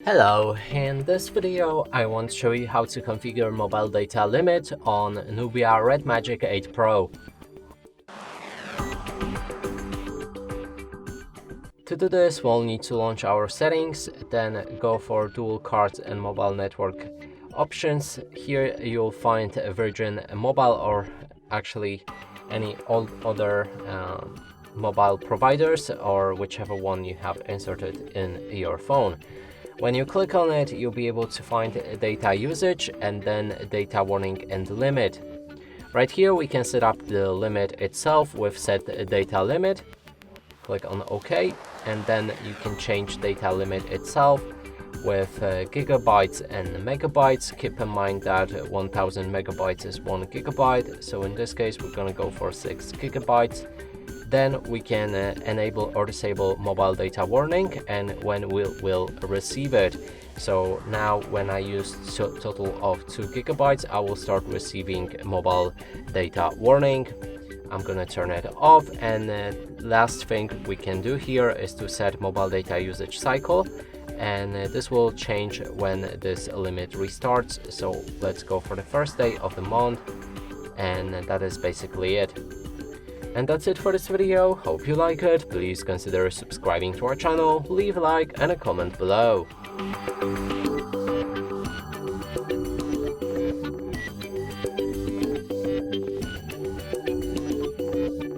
Hello, in this video I want to show you how to configure mobile data limit on Nubia Red Magic 8 Pro. To do this, we'll need to launch our settings, then go for dual cards and mobile network options. Here you'll find Virgin Mobile or actually any other mobile providers or whichever one you have inserted in your phone. When you click on it, you'll be able to find data usage and then data warning and limit. Right here we can set up the limit itself with set data limit. Click on OK, and then you can change data limit itself with gigabytes and megabytes. Keep in mind that 1000 megabytes is 1 gigabyte, so in this case we're going to go for 6 gigabytes. Then we can enable or disable mobile data warning and when we'll receive it. So now when I use total of 2 gigabytes, I will start receiving mobile data warning. I'm gonna turn it off, and last thing we can do here is to set mobile data usage cycle, and this will change when this limit restarts. So let's go for the first day of the month, and that is basically it. And that's it for this video. Hope you like it. Please consider subscribing to our channel, leave a like and a comment below.